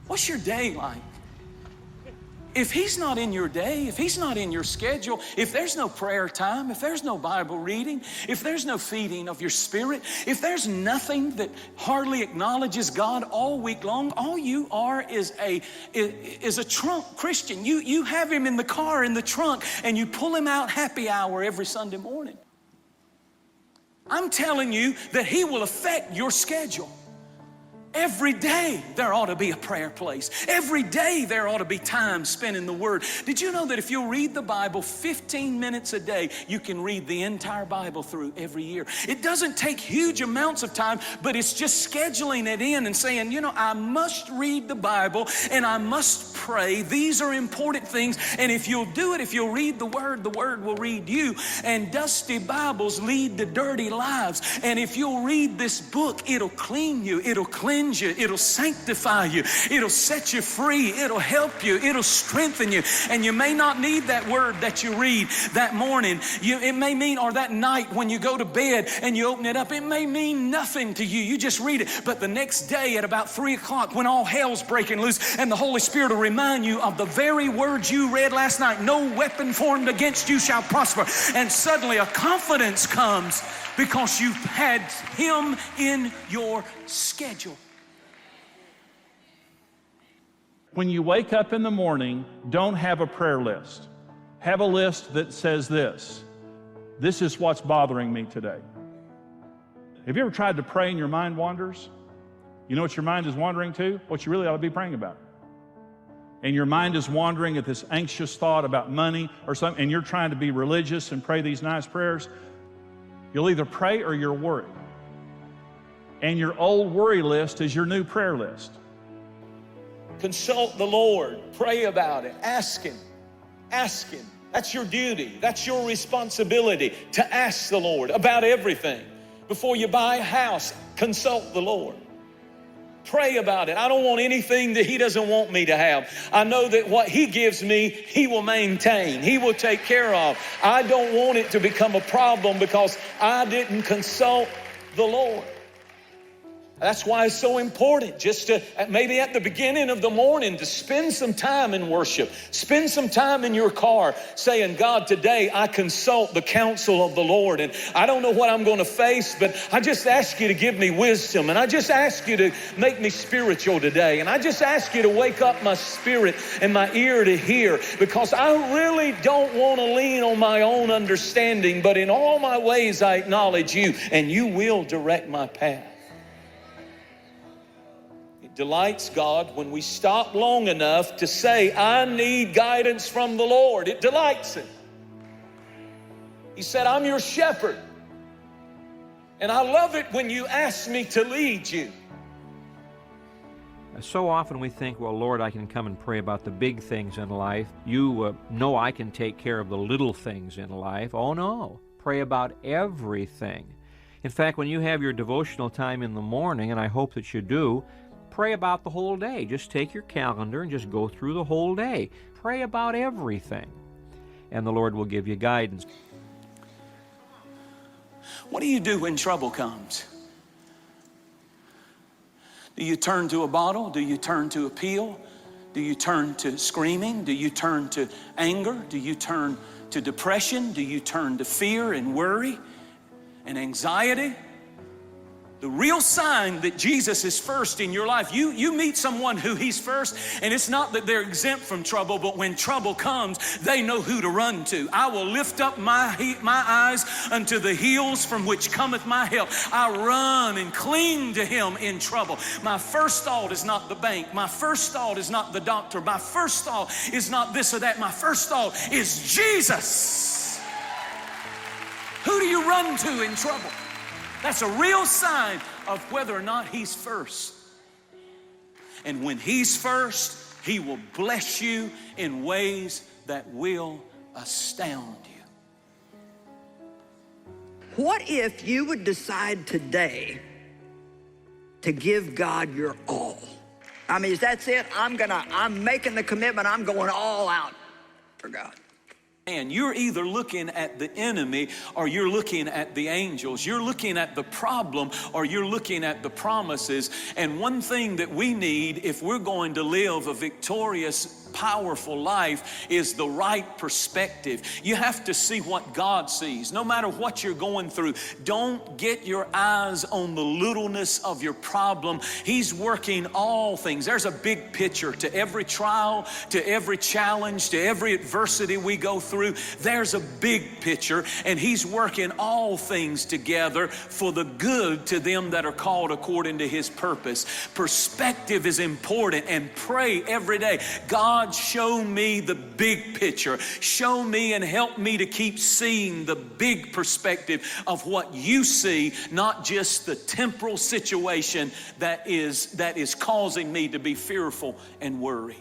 What's your day like? If He's not in your day, if He's not in your schedule, if there's no prayer time, if there's no Bible reading, if there's no feeding of your spirit, if there's nothing that hardly acknowledges God all week long, all you are is a trunk Christian. You have Him in the car, in the trunk, and you pull Him out happy hour every Sunday morning. I'm telling you that He will affect your schedule. Every day there ought to be a prayer place. Every day there ought to be time spent in the Word. Did you know that if you'll read the Bible 15 minutes a day, you can read the entire Bible through every year? It doesn't take huge amounts of time, but it's just scheduling it in and saying, you know, I must read the Bible and I must pray. These are important things. And if you'll do it, if you'll read the Word will read you. And dusty Bibles lead to dirty lives. And if you'll read this book, it'll clean you. It'll cleanse you, it'll sanctify you, it'll set you free, it'll help you, it'll strengthen you. And you may not need that word that you read that morning. It may mean, or that night when you go to bed and you open it up, it may mean nothing to you. You just read it. But the next day at about 3 o'clock when all hell's breaking loose and the Holy Spirit will remind you of the very words you read last night, no weapon formed against you shall prosper. And suddenly a confidence comes because you've had Him in your schedule. When you wake up in the morning, don't have a prayer list. Have a list that says this is what's bothering me today. Have you ever tried to pray and your mind wanders? You know what your mind is wandering to? What you really ought to be praying about. And your mind is wandering at this anxious thought about money or something, and you're trying to be religious and pray these nice prayers. You'll either pray or you'll worry. And your old worry list is your new prayer list. Consult the Lord, pray about it, ask Him, ask Him. That's your duty, that's your responsibility to ask the Lord about everything. Before you buy a house, consult the Lord. Pray about it. I don't want anything that He doesn't want me to have. I know that what He gives me, He will maintain, He will take care of. I don't want it to become a problem because I didn't consult the Lord. That's why it's so important just to, maybe at the beginning of the morning, to spend some time in worship. Spend some time in your car saying, God, today I consult the counsel of the Lord. And I don't know what I'm going to face, but I just ask you to give me wisdom. And I just ask you to make me spiritual today. And I just ask you to wake up my spirit and my ear to hear, because I really don't want to lean on my own understanding, but in all my ways I acknowledge you, and you will direct my path. Delights God when we stop long enough to say, I need guidance from the Lord. It delights Him. He said, I'm your shepherd. And I love it when you ask me to lead you. So often we think, well, Lord, I can come and pray about the big things in life. You know I can take care of the little things in life. Oh, no. Pray about everything. In fact, when you have your devotional time in the morning, and I hope that you do, pray about the whole day. Just take your calendar and just go through the whole day. Pray about everything, and the Lord will give you guidance. What do you do when trouble comes? Do you turn to a bottle? Do you turn to a pill? Do you turn to screaming? Do you turn to anger? Do you turn to depression? Do you turn to fear and worry and anxiety? The real sign that Jesus is first in your life, you meet someone who He's first, and it's not that they're exempt from trouble, but when trouble comes, they know who to run to. I will lift up my eyes unto the hills from which cometh my help. I run and cling to Him in trouble. My first thought is not the bank. My first thought is not the doctor. My first thought is not this or that. My first thought is Jesus. Who do you run to in trouble? That's a real sign of whether or not He's first. And when He's first, He will bless you in ways that will astound you. What if you would decide today to give God your all? I mean, that's it. I'm making the commitment. I'm going all out for God. And you're either looking at the enemy or you're looking at the angels. You're looking at the problem or you're looking at the promises. And one thing that we need if we're going to live a victorious, powerful life is the right perspective. You have to see what God sees. No matter what you're going through, don't get your eyes on the littleness of your problem. He's working all things. There's a big picture to every trial, to every challenge, to every adversity we go through. There's a big picture, and He's working all things together for the good to them that are called according to His purpose. Perspective is important, and pray every day, God, show me the big picture. Show me and help me to keep seeing the big perspective of what you see, not just the temporal situation that is causing me to be fearful and worried.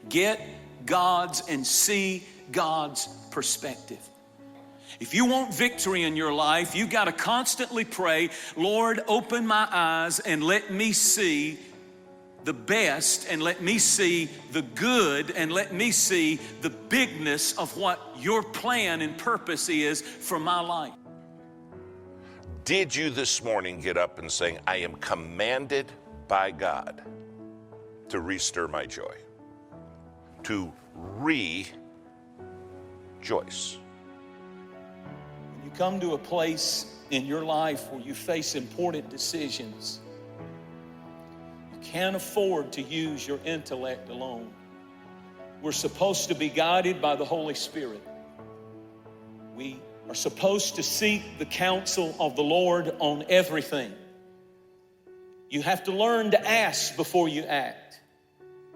Get God's and see God's perspective. If you want victory in your life, you've got to constantly pray, Lord, open my eyes and let me see the best, and let me see the good, and let me see the bigness of what your plan and purpose is for my life. Did you this morning get up and say, I am commanded by God to restir my joy, to rejoice? When you come to a place in your life where you face important decisions, can't afford to use your intellect alone. We're supposed to be guided by the Holy Spirit. We are supposed to seek the counsel of the Lord on everything. You have to learn to ask before you act.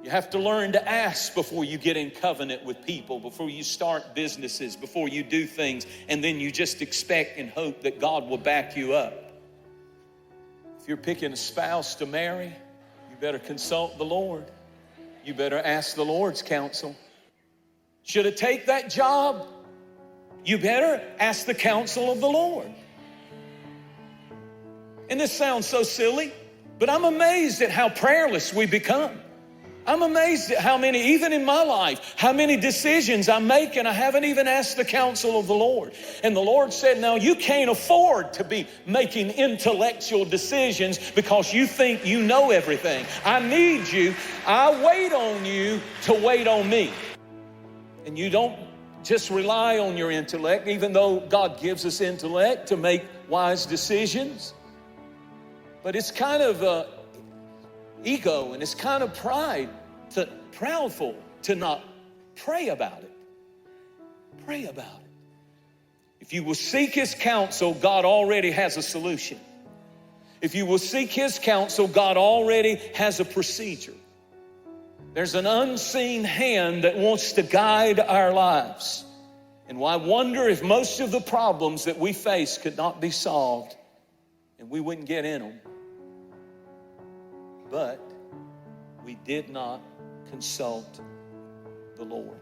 You have to learn to ask before you get in covenant with people, before you start businesses, before you do things, and then you just expect and hope that God will back you up. If you're picking a spouse to marry, you better consult the Lord. You better ask the Lord's counsel. Should I take that job? You better ask the counsel of the Lord. And this sounds so silly, but I'm amazed at how prayerless we become. I'm amazed at how many, even in my life, how many decisions I make and I haven't even asked the counsel of the Lord. And the Lord said, now you can't afford to be making intellectual decisions because you think you know everything. I need you. I wait on you to wait on me. And you don't just rely on your intellect, even though God gives us intellect to make wise decisions. But it's kind of ego, and it's kind of proudful to not pray about it. Pray about it. If you will seek His counsel, God already has a solution. If you will seek His counsel, God already has a procedure. There's an unseen hand that wants to guide our lives. And I wonder if most of the problems that we face could not be solved and we wouldn't get in them. But we did not consult the Lord.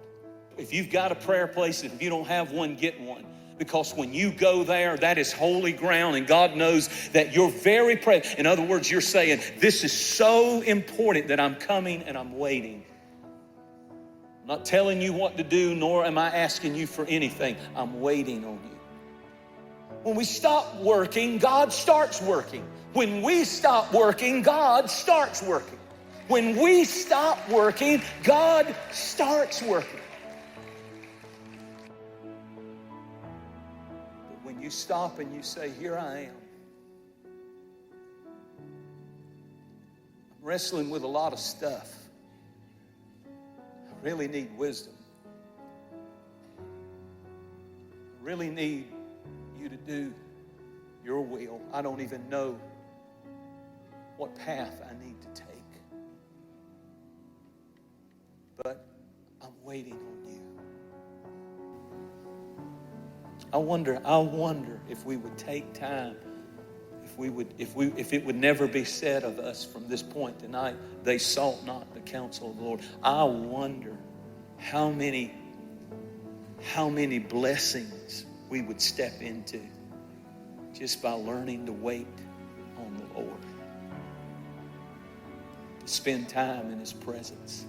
If you've got a prayer place, if you don't have one, get one. Because when you go there, that is holy ground, and God knows that you're very present. In other words, you're saying, this is so important that I'm coming and I'm waiting. I'm not telling you what to do, nor am I asking you for anything. I'm waiting on you. When we stop working, God starts working. When we stop working, God starts working. When we stop working, God starts working. But when you stop and you say, here I am. I'm wrestling with a lot of stuff. I really need wisdom. I really need you to do your will. I don't even know what path I need to take. But I'm waiting on you. I wonder if we would take time, if it would never be said of us from this point tonight, they sought not the counsel of the Lord. I wonder how many blessings we would step into just by learning to wait on the Lord. To spend time in His presence.